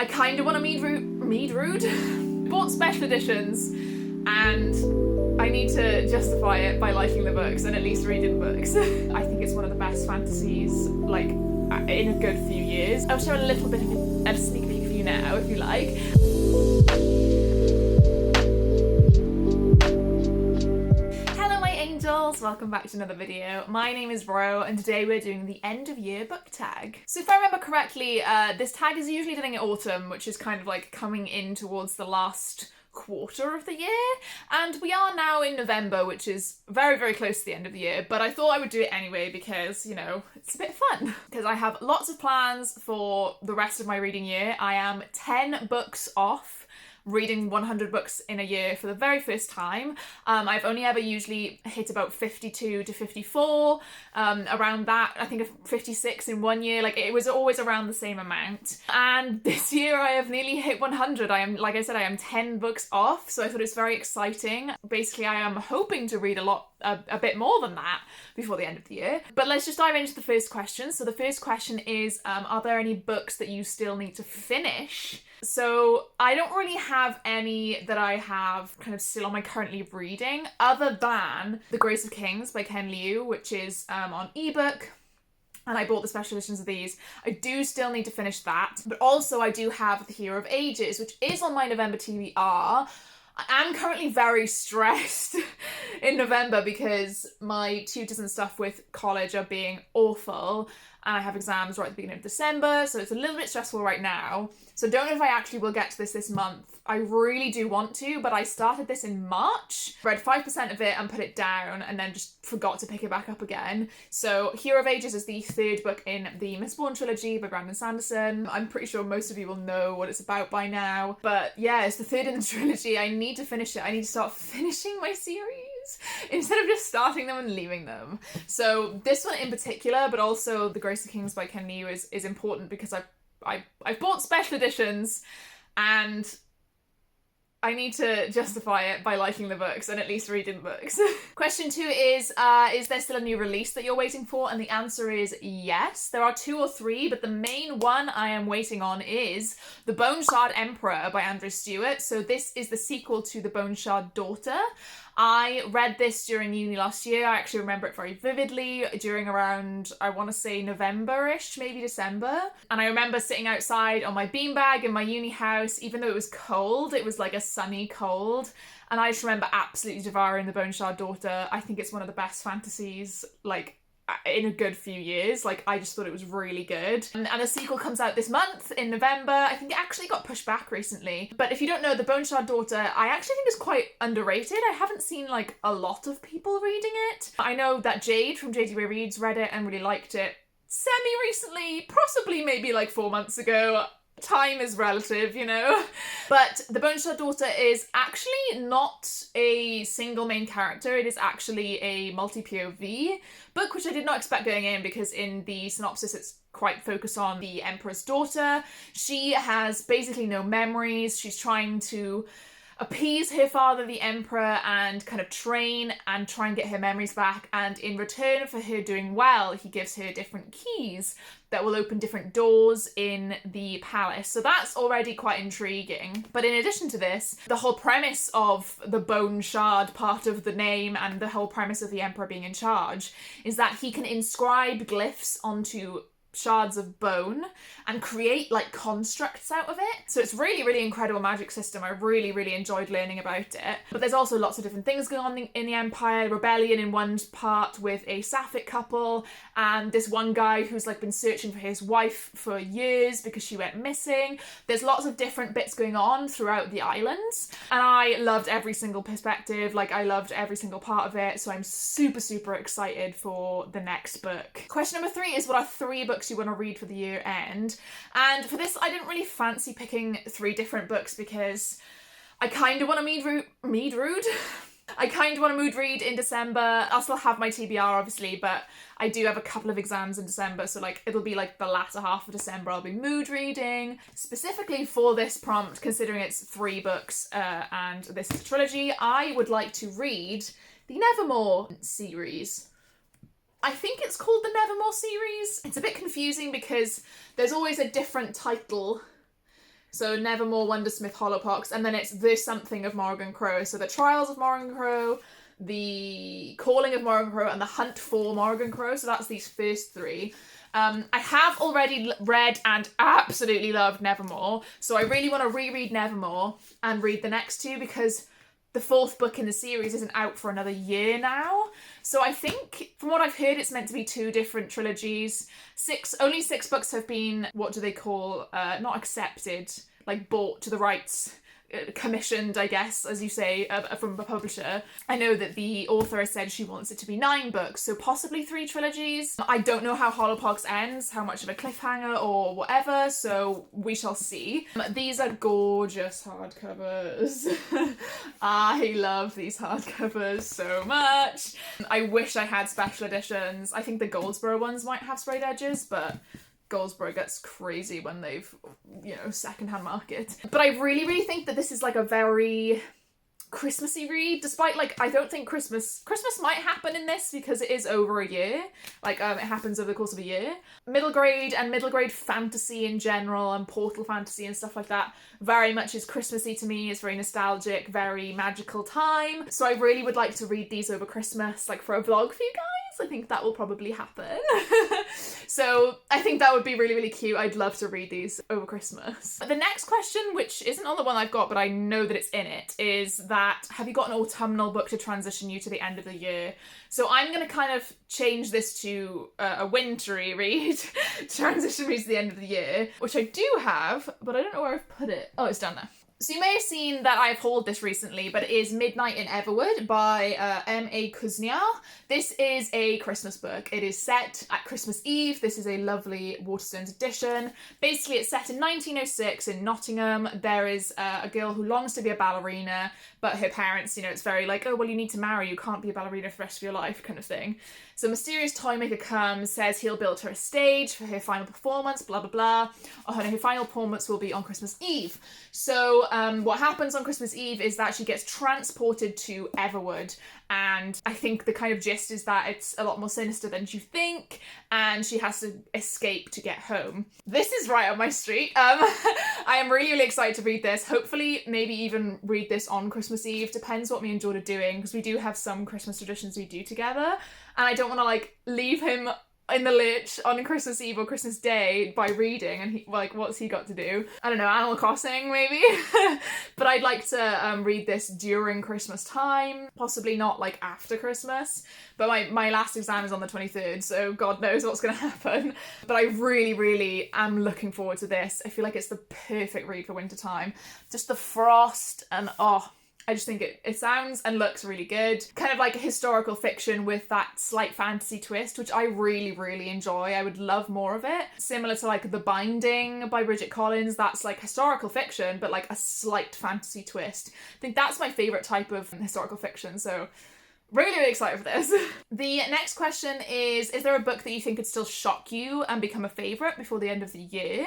I kind of want to mead rude. Bought special editions, and I need to justify it by liking the books and at least reading the books. I think it's one of the best fantasies, like, in a good few years. I'll show a little bit of a sneak peek for you now, if you like. Welcome back to another video. My name is Ro, and today we're doing the end of year book tag. So if I remember correctly, this tag is usually done in autumn, which is kind of like coming in towards the last quarter of the year, and we are now in November, which is very, very close to the end of the year, but I thought I would do it anyway because, you know, it's a bit fun. Because I have lots of plans for the rest of my reading year. I am 10 books off reading 100 books in a year for the very first time. I've only ever usually hit about 52 to 54, around that. I think 56 in one year, like it was always around the same amount. And this year I have nearly hit 100. I am, like I said, I am 10 books off, so I thought it's very exciting. Basically, I am hoping to read a bit more than that before the end of the year. But let's just dive into the first question. So the first question is, are there any books that you still need to finish? So I don't really have any that I have kind of still on my currently reading, other than The Grace of Kings by Ken Liu, which is on ebook. And I bought the special editions of these. I do still need to finish that. But also I do have The Hero of Ages, which is on my November TBR. I'm currently very stressed in November because my tutors and stuff with college are being awful, and I have exams right at the beginning of December, so it's a little bit stressful right now. So don't know if I actually will get to this month. I really do want to, but I started this in March, read 5% of it and put it down, and then just forgot to pick it back up again. So Hero of Ages is the third book in the Mistborn trilogy by Brandon Sanderson. I'm pretty sure most of you will know what it's about by now, but yeah, it's the third in the trilogy. I need to finish it. I need to start finishing my series instead of just starting them and leaving them. So this one in particular, but also The Grace of Kings by Ken Liu is important because I've bought special editions, and I need to justify it by liking the books and at least reading the books. Question 2 is there still a new release that you're waiting for? And the answer is yes. There are 2 or 3, but the main one I am waiting on is The Bone Shard Emperor by Andrew Stewart. So this is the sequel to The Bone Shard Daughter. I read this during uni last year. I actually remember it very vividly during around, I want to say November-ish, maybe December. And I remember sitting outside on my beanbag in my uni house, even though it was cold, it was like a sunny cold. And I just remember absolutely devouring The Bone Shard Daughter. I think it's one of the best fantasies, like, in a good few years. Like, I just thought it was really good. And the sequel comes out this month in November. I think it actually got pushed back recently. But if you don't know, The Bone Shard Daughter, I actually think is quite underrated. I haven't seen like a lot of people reading it. I know that Jade from JD Reads read it and really liked it semi-recently, possibly maybe like 4 months ago. Time is relative, you know. But The Bone Shard Daughter is actually not a single main character. It is actually a multi-POV book, which I did not expect going in, because in the synopsis it's quite focused on the Emperor's daughter. She has basically no memories. She's trying to appease her father, the Emperor, and kind of train and try and get her memories back. And in return for her doing well, he gives her different keys that will open different doors in the palace. So that's already quite intriguing. But in addition to this, the whole premise of the Bone Shard part of the name and the whole premise of the Emperor being in charge is that he can inscribe glyphs onto shards of bone and create like constructs out of it. So it's really, really incredible magic system. I really, really enjoyed learning about it. But there's also lots of different things going on in the Empire. Rebellion in one part with a Sapphic couple, and this one guy who's like been searching for his wife for years because she went missing. There's lots of different bits going on throughout the islands, and I loved every single perspective. Like, I loved every single part of it. So I'm super, super excited for the next book. Question number 3 is, what are 3 books you want to read for the year end? And for this, I didn't really fancy picking 3 different books because I kind of want to mead rude. I kind of want to mood read in December. I'll still have my TBR obviously, but I do have a couple of exams in December, so like it'll be like the latter half of December I'll be mood reading. Specifically for this prompt, considering it's 3 books and this is a trilogy, I would like to read the Nevermore series. I think it's called the Nevermore series. It's a bit confusing because there's always a different title So Nevermore, Wondersmith, Hollowpox, and then it's The Something of Morrigan Crow. So The Trials of Morrigan Crow, The Calling of Morrigan Crow, and The Hunt for Morrigan Crow. So that's these first three. I have already read and absolutely loved Nevermore, so I really want to reread Nevermore and read the next two, because the fourth book in the series isn't out for another year now. So I think, from what I've heard, it's meant to be two different trilogies. Only 6 books have been, what do they call, not accepted, like bought to the rights, commissioned, I guess, as you say, from a publisher. I know that the author has said she wants it to be 9 books, so possibly 3 trilogies. I don't know how Hollowpox ends, how much of a cliffhanger or whatever, so we shall see. These are gorgeous hardcovers. I love these hardcovers so much. I wish I had special editions. I think the Goldsboro ones might have sprayed edges, but Goldsboro gets crazy when they've, secondhand market. But I really, really think that this is like a very Christmassy read, despite I don't think Christmas might happen in this because it is over a year. It happens over the course of a year. Middle grade and middle grade fantasy in general and portal fantasy and stuff like that very much is Christmassy to me. It's very nostalgic, very magical time. So I really would like to read these over Christmas, for a vlog for you guys. I think that will probably happen. So I think that would be really, really cute. I'd love to read these over Christmas. The next question, which isn't on the one I've got, but I know that it's in it, is that have you got an autumnal book to transition you to the end of the year? So I'm going to kind of change this to a wintry read, transition me to the end of the year, which I do have, but I don't know where I've put it. Oh, it's down there. So you may have seen that I've hauled this recently, but it is Midnight in Everwood by M.A. Kuzniar. This is a Christmas book. It is set at Christmas Eve. This is a lovely Waterstones edition. Basically, it's set in 1906 in Nottingham. There is a girl who longs to be a ballerina, but her parents, it's very oh, well, you need to marry. You can't be a ballerina for the rest of your life kind of thing. So a mysterious toymaker comes, says he'll build her a stage for her final performance, blah, blah, blah. Her final performance will be on Christmas Eve. So what happens on Christmas Eve is that she gets transported to Everwood, and I think the kind of gist is that it's a lot more sinister than you think, and she has to escape to get home. This is right up my street. I am really, really excited to read this. Hopefully, maybe even read this on Christmas Eve. Depends what me and Jord are doing, because we do have some Christmas traditions we do together, and I don't want to leave him in the lurch on Christmas Eve or Christmas Day by reading, and he, what's he got to do? I don't know, Animal Crossing maybe? But I'd like to read this during Christmas time, possibly not after Christmas, but my last exam is on the 23rd, so God knows what's going to happen. But I really, really am looking forward to this. I feel like it's the perfect read for winter time. Just the frost and I just think it sounds and looks really good. Kind of like a historical fiction with that slight fantasy twist, which I really, really enjoy. I would love more of it. Similar to The Binding by Bridget Collins. That's historical fiction, but a slight fantasy twist. I think that's my favourite type of historical fiction, so really, really excited for this. The next question is there a book that you think could still shock you and become a favourite before the end of the year?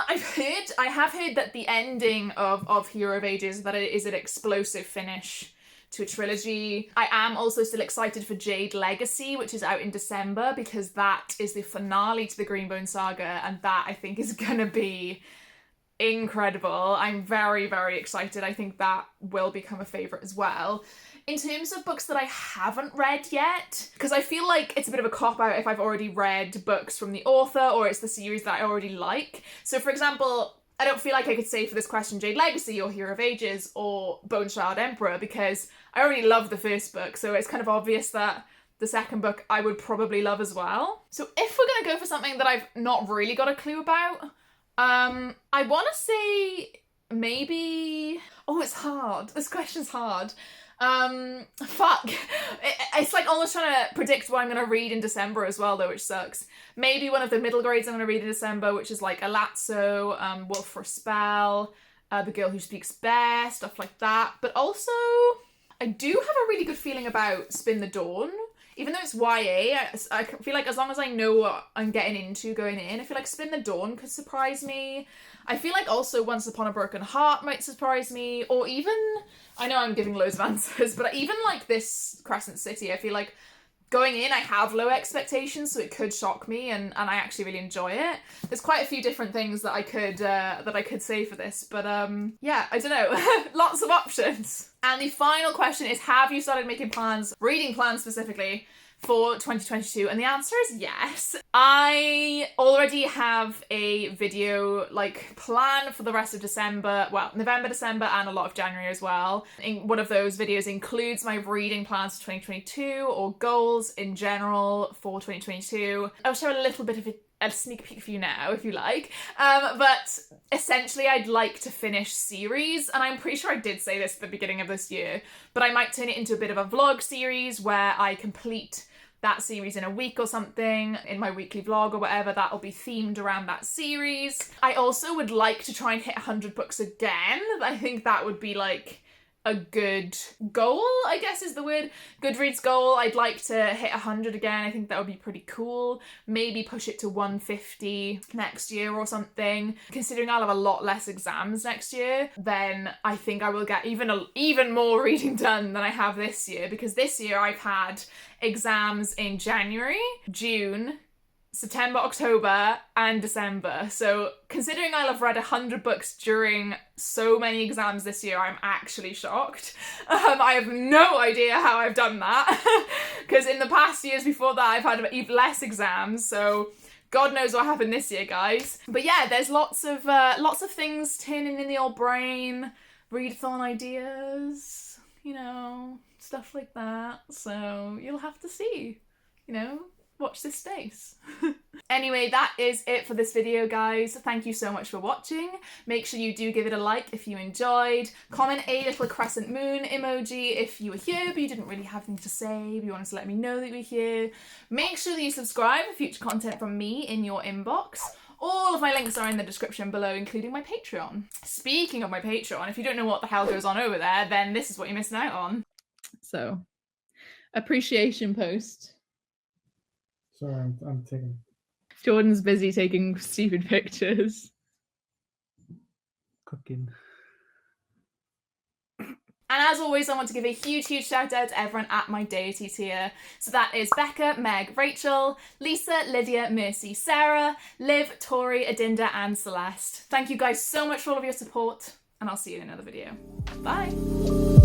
I have heard that the ending of Hero of Ages, that it is an explosive finish to a trilogy. I am also still excited for Jade Legacy, which is out in December, because that is the finale to the Greenbone saga, and that I think is gonna be incredible. I'm very, very excited. I think that will become a favourite as well. In terms of books that I haven't read yet, because I feel like it's a bit of a cop-out if I've already read books from the author or it's the series that I already like. So for example, I don't feel like I could say for this question Jade Legacy or Hero of Ages or Bone Shard Emperor, because I already love the first book, so it's kind of obvious that the second book I would probably love as well. So if we're going to go for something that I've not really got a clue about, I want to say maybe... Oh, it's hard. This question's hard. Fuck. It's almost trying to predict what I'm going to read in December as well, though, which sucks. Maybe one of the middle grades I'm going to read in December, which is Alazzo, Wolf for a Spell, The Girl Who Speaks Bear, stuff like that. But also, I do have a really good feeling about Spin the Dawn. Even though it's YA, I feel like as long as I know what I'm getting into going in, I feel like Spin the Dawn could surprise me. I feel like also Once Upon a Broken Heart might surprise me, or even, I know I'm giving loads of answers, but even this Crescent City, I feel like going in, I have low expectations, so it could shock me, and I actually really enjoy it. There's quite a few different things that I could say for this, but yeah, I don't know. Lots of options. And the final question is, have you started making plans, reading plans specifically, for 2022? And the answer is yes. I already have a video like plan for the rest of December, well, November, December, and a lot of January as well. One of those videos includes my reading plans for 2022 or goals in general for 2022. I'll show a little bit of a sneak peek for you now, if you like. But essentially, I'd like to finish series, and I'm pretty sure I did say this at the beginning of this year, but I might turn it into a bit of a vlog series where I complete that series in a week or something, in my weekly vlog or whatever. That'll be themed around that series. I also would like to try and hit 100 books again. I think that would be like a good goal, I guess is the word. Goodreads goal. I'd like to hit 100 again. I think that would be pretty cool. Maybe push it to 150 next year or something. Considering I'll have a lot less exams next year, then I think I will get even more reading done than I have this year, because this year I've had exams in January, June, September, October, and December. So considering I'll have read 100 books during so many exams this year, I'm actually shocked. I have no idea how I've done that, because in the past years before that I've had even less exams, so God knows what happened this year, guys. But yeah, there's lots of things turning in the old brain, readathon ideas, you know, stuff like that. So you'll have to see, you know, watch this space. Anyway, that is it for this video, guys. Thank you so much for watching. Make sure you do give it a like if you enjoyed. Comment a little crescent moon emoji if you were here but you didn't really have anything to say, but you wanted to let me know that you were here. Make sure that you subscribe for future content from me in your inbox. All of my links are in the description below, including my Patreon. Speaking of my Patreon, if you don't know what the hell goes on over there, then this is what you're missing out on. So, appreciation post. Sorry, I'm taking... Jordan's busy taking stupid pictures. Cooking. And as always, I want to give a huge shout out to everyone at my deity tier. So that is Becca, Meg, Rachel, Lisa, Lydia, Mercy, Sarah, Liv, Tori, Adinda, and Celeste. Thank you guys so much for all of your support, and I'll see you in another video. Bye!